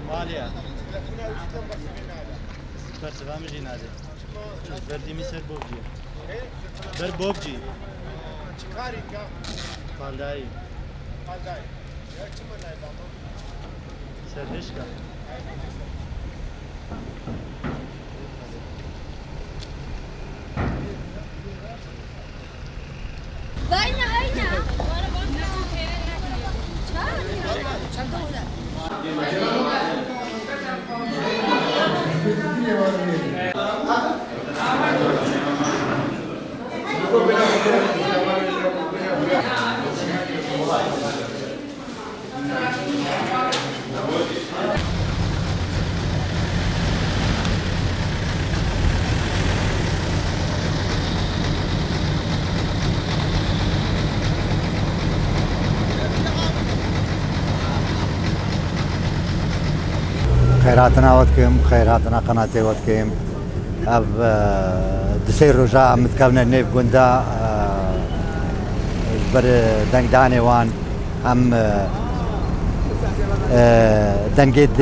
ماليا برسبا مجي نادي بردي مصر بوبجي بر بوبجي فالداي سرشكا خيراتنا ودكم خيراتنا قناتي ودكم اب دسير رجاء متكونة نيف قندا بر دنگداني وان ام دنگيد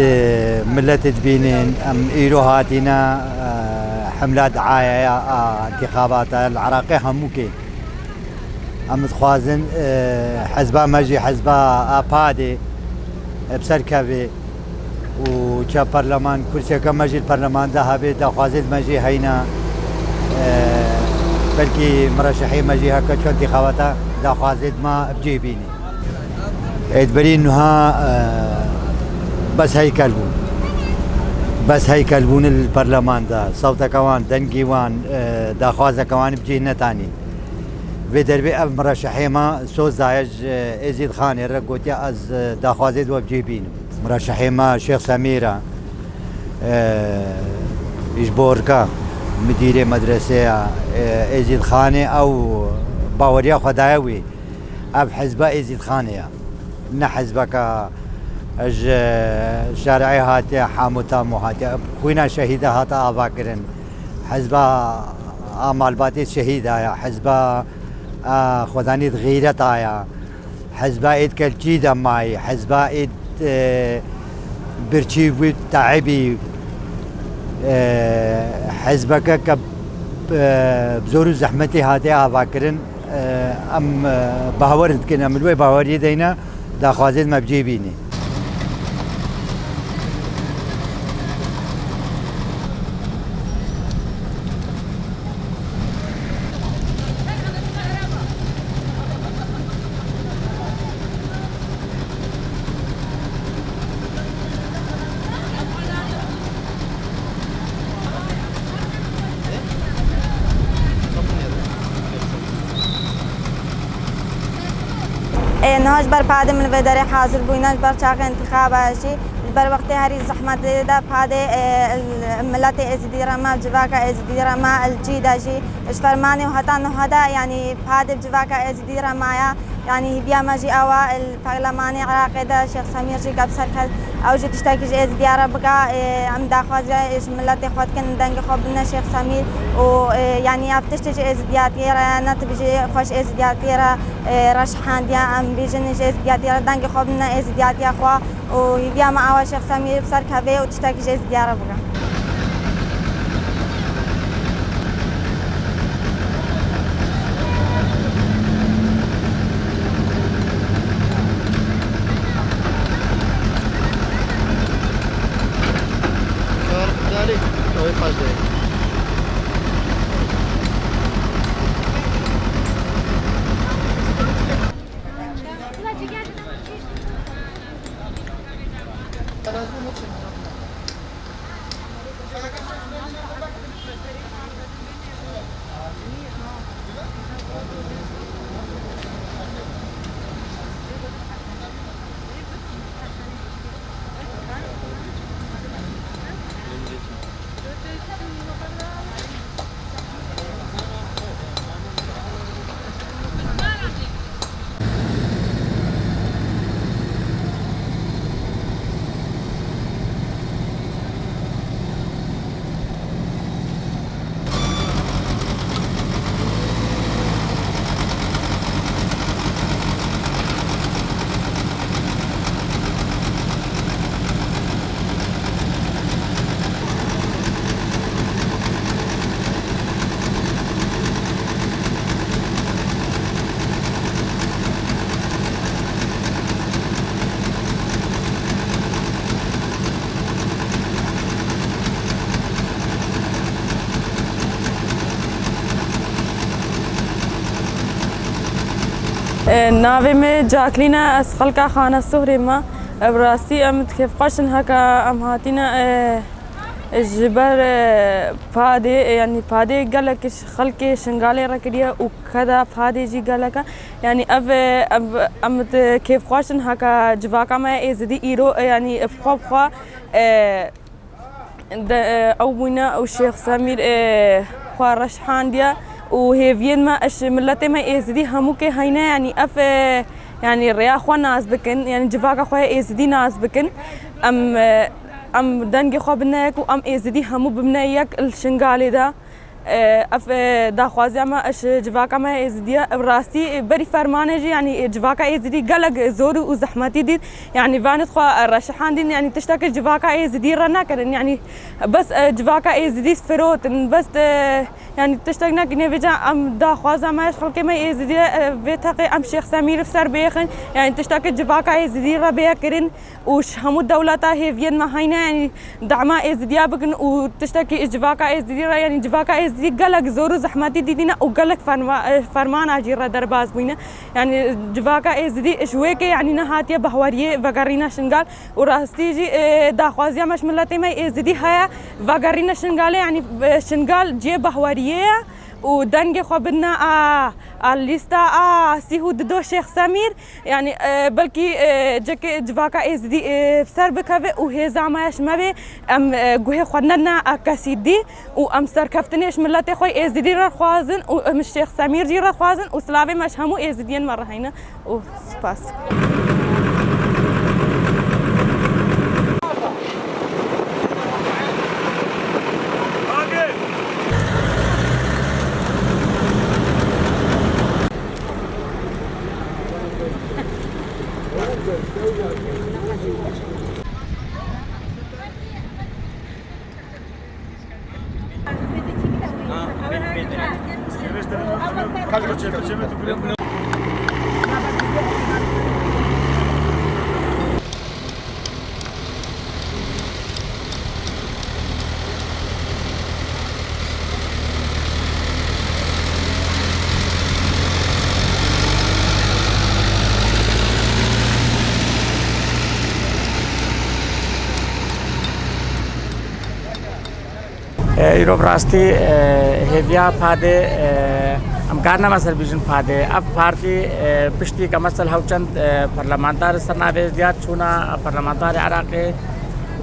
ملت بينين ام ايرو هاتينا حملة دعاية انتخابات العراقية هموكي ام تخوازن حزبا مجي حزبا ابادي بسركبي وكا برلمان كرسي كم مجي البرلمان ذهبي دخوازد مجي هينا بلكي مرشحي مجي هكا شو انتخاباتا دخوازد ما بجيبيني ادبري انها بس هي كلبون البرلمان ده صوتا كوان دنجي وان دخوازا كوان بجينا تاني في دربي اب مرشحي ما سوز دايج ازيد خاني رقوتي از دخوازد وبجيبيني مرشحي ما شيخ سميرة إجبوركا مدير مدرسة إزيد خاني أو باوريا خداوي أب حزبة إزيد خانية نحزبك شارعي هاتي حاموتا موهاتي خوينا شهيدة هاتا أفاكرن حزبة أمال باتي شهيدة يا حزبة خداني غيرت آيا حزبة إيد كالجيدة معي حزبة إيد برشيوي تعبي حزبك كب بزور زحمتي هاتي افاكرن ام باورد كنا ملوي باوري دينا دا خوازد ما بجيبيني نهاج بر پاده من وداره حاضر بویناج بر چاق انتخاب هاشی بر وقت هری زحمت دا پاده ملت ازدی رما جواکا ازدی رما الجیدا جی اشفرمانی و حتی نهدا يعني پاده جواکا ازدی رمایا يعني بيا ماجي أوا البرلماني عراقي دا شيخ سمير جي قبسر كل أو جي تشتاكي جي إز ديارة بقى أم دا خوازة إيش ملاتي خوات كن دنگ خوبنا شيخ سمير و يعني أفتشت جي إز دياتيرا نتبجي خوش إز دياتيرا رشحان ديا أم بيجن جي إز دياتيرا دنگ خوبنا إز دياتيا خوا و بيا ما أوا شيخ سمير بسر كبي و تشتاكي جي إز ديارة بقى ناوی می جاکلینا از خلق خانه سهری ما براستی ام کیف قشن هکا ام هاتینا جبر فاده يعني فاده قالك خلقي شنغالي ركديه وكذا فاده جي قالك يعني ام كيف قشن هكا جواكا ما ازدي ايرو يعني فخوا او وينا او شيخ سمير خوارش حانديا وهيفين ما اش ملتي ما ازدي همو كي هينا يعني يعني ريا خو ناس بكن يعني جواكا خو ازدي ناس بكن ام دنگی خو بنایک و ام ازدی همو بمنایک الشنگالی دا داخوازی ما اش جواکا ما ازدی براستی بری فرمانه جی يعني جواكا ازدي قلق زور وزحمتي دي يعني فانت خو رشحان دي يعني تشتكي جواكا ازدي رنا كرن يعني بس جواكا ازدي فروت بس يعني تشتكنا كني بجا ام داخوازا ما شغل كما ازدي بتقي ام شيخ سمير فسر بيخن يعني تشتكي جواكا ازدي ربيا كرن وش همو الدولة هي فين ما هينا يعني دعما ازدي بكن وتشتكي جواكا ازدي يعني جواكا ازدي قلق زور وزحمتي دينا وقلق فرمان اجيرا درباز بينا يعني جواكا ازدي شويكي يعني نهاتيه بهوريه فقرينا شنقال وراستيجي داخوازيا مش ملتي ما ازدي هيا فقرينا شنقال يعني شنقال جي بهوريه ودنگی خو بدنا الليستا سيهو دو شيخ سمير يعني بلكي جك جواكا ازدي بسر بكبه وهي زعماش مبه ام گوه خدنا كسيدي وام سر كفتنيش ملتي خو ازدي رخوازن وام الشيخ سمير جي رخوازن وسلاوي مش همو ازديين مره هنا وسباس ایرو براستی هیویا پاده امکان مسئله بیشتر پاده اف پارتی پشتی که مسئله هوچند پارلمانتار سرناوی زیاد چونا پارلمانتار عراقی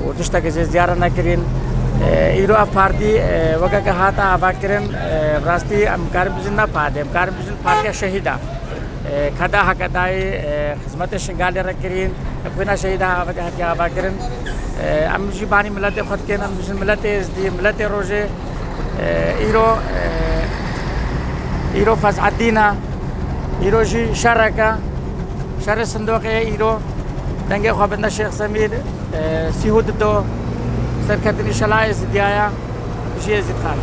و تشتا که زیاد نکرین ایرو اف پارتی وقت که هاتا آبا کرن براستی امکان بیشتر نپاده امکان بیشتر پارتی شهیدا خدا حقدای خدمت شنگالی رکرین کوینا شهیدا وقت آبا کرن امشي باني ملت خد كان امشي ملت دي ملت روجي ايرو فاز عدينا ايرو جي شركه شر صندوق ايرو دنگه خو بند شيخ سمير سيهود دو سركتني شلايز ديايا جي زيد خان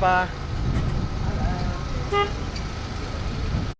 Baba.